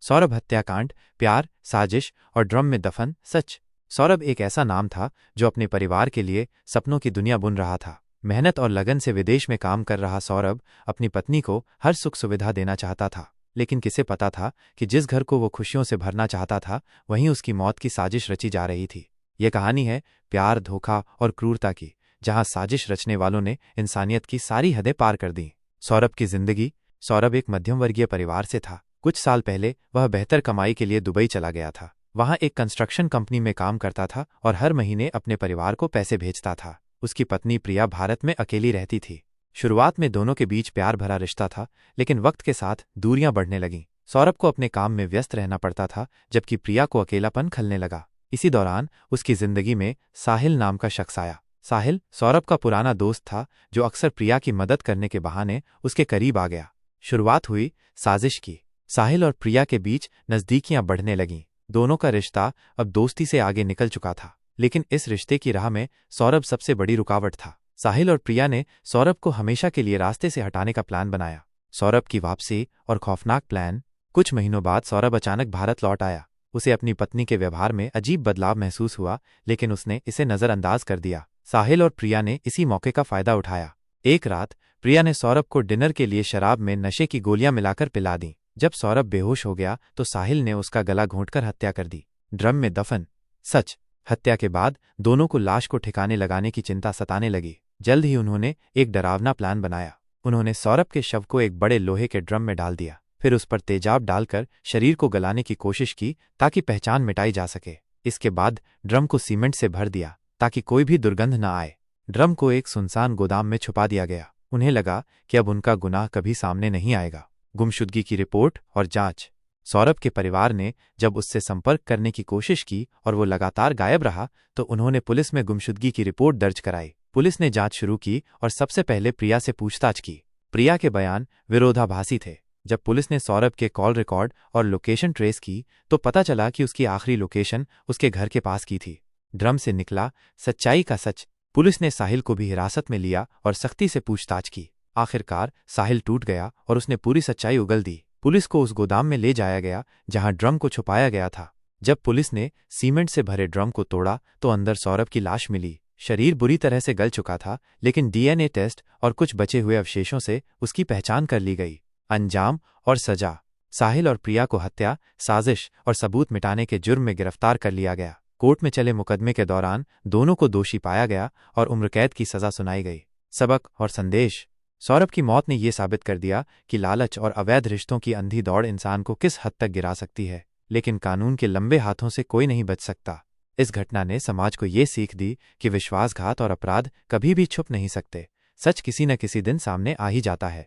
सौरभ हत्याकांड, प्यार, साजिश और ड्रम में दफन सच। सौरभ एक ऐसा नाम था जो अपने परिवार के लिए सपनों की दुनिया बुन रहा था। मेहनत और लगन से विदेश में काम कर रहा सौरभ अपनी पत्नी को हर सुख सुविधा देना चाहता था, लेकिन किसे पता था कि जिस घर को वो खुशियों से भरना चाहता था वहीं उसकी मौत की साजिश रची जा रही थी। ये कहानी है प्यार, धोखा और क्रूरता की, जहां साजिश रचने वालों ने इंसानियत की सारी हदें पार कर दी। सौरभ की जिंदगी। सौरभ एक मध्यम वर्गीय परिवार से था। कुछ साल पहले वह बेहतर कमाई के लिए दुबई चला गया था। वहां एक कंस्ट्रक्शन कंपनी में काम करता था और हर महीने अपने परिवार को पैसे भेजता था। उसकी पत्नी प्रिया भारत में अकेली रहती थी। शुरुआत में दोनों के बीच प्यार भरा रिश्ता था, लेकिन वक्त के साथ दूरियां बढ़ने लगीं। सौरभ को अपने काम में व्यस्त रहना पड़ता था, जबकि प्रिया को अकेलापन खलने लगा। इसी दौरान उसकी जिंदगी में साहिल नाम का शख्स आया। साहिल सौरभ का पुराना दोस्त था, जो अक्सर प्रिया की मदद करने के बहाने उसके करीब आ गया। शुरुआत हुई साजिश की। साहिल और प्रिया के बीच नज़दीकियां बढ़ने लगीं। दोनों का रिश्ता अब दोस्ती से आगे निकल चुका था, लेकिन इस रिश्ते की राह में सौरभ सबसे बड़ी रुकावट था। साहिल और प्रिया ने सौरभ को हमेशा के लिए रास्ते से हटाने का प्लान बनाया। सौरभ की वापसी और खौफनाक प्लान। कुछ महीनों बाद सौरभ अचानक भारत लौट आया। उसे अपनी पत्नी के व्यवहार में अजीब बदलाव महसूस हुआ, लेकिन उसने इसे नज़रअंदाज कर दिया। साहिल और प्रिया ने इसी मौके का फायदा उठाया। एक रात प्रिया ने सौरभ को डिनर के लिए शराब में नशे की गोलियां मिलाकर पिला दी। जब सौरभ बेहोश हो गया तो साहिल ने उसका गला घोंटकर हत्या कर दी। ड्रम में दफन सच। हत्या के बाद दोनों को लाश को ठिकाने लगाने की चिंता सताने लगी। जल्द ही उन्होंने एक डरावना प्लान बनाया। उन्होंने सौरभ के शव को एक बड़े लोहे के ड्रम में डाल दिया, फिर उस पर तेजाब डालकर शरीर को गलाने की कोशिश की ताकि पहचान मिटाई जा सके। इसके बाद ड्रम को सीमेंट से भर दिया ताकि कोई भी दुर्गंध न आए। ड्रम को एक सुनसान गोदाम में छुपा दिया गया। उन्हें लगा कि अब उनका गुनाह कभी सामने नहीं आएगा। गुमशुदगी की रिपोर्ट और जांच। सौरभ के परिवार ने जब उससे संपर्क करने की कोशिश की और वो लगातार गायब रहा, तो उन्होंने पुलिस में गुमशुदगी की रिपोर्ट दर्ज कराई। पुलिस ने जांच शुरू की और सबसे पहले प्रिया से पूछताछ की। प्रिया के बयान विरोधाभासी थे। जब पुलिस ने सौरभ के कॉल रिकॉर्ड और लोकेशन ट्रेस की, तो पता चला कि उसकी आखिरी लोकेशन उसके घर के पास की थी। ड्रम से निकला सच्चाई का सच। पुलिस ने साहिल को भी हिरासत में लिया और सख्ती से पूछताछ की। आखिरकार साहिल टूट गया और उसने पूरी सच्चाई उगल दी। पुलिस को उस गोदाम में ले जाया गया जहां ड्रम को छुपाया गया था। जब पुलिस ने सीमेंट से भरे ड्रम को तोड़ा तो अंदर सौरभ की लाश मिली। शरीर बुरी तरह से गल चुका था, लेकिन डीएनए टेस्ट और कुछ बचे हुए अवशेषों से उसकी पहचान कर ली गई। अंजाम और सजा। साहिल और प्रिया को हत्या, साजिश और सबूत मिटाने के जुर्म में गिरफ्तार कर लिया गया। कोर्ट में चले मुकदमे के दौरान दोनों को दोषी पाया गया और उम्रकैद की सजा सुनाई गई। सबक और संदेश। सौरभ की मौत ने यह साबित कर दिया कि लालच और अवैध रिश्तों की अंधी दौड़ इंसान को किस हद तक गिरा सकती है, लेकिन कानून के लंबे हाथों से कोई नहीं बच सकता। इस घटना ने समाज को ये सीख दी कि विश्वासघात और अपराध कभी भी छुप नहीं सकते। सच किसी न किसी दिन सामने आ ही जाता है।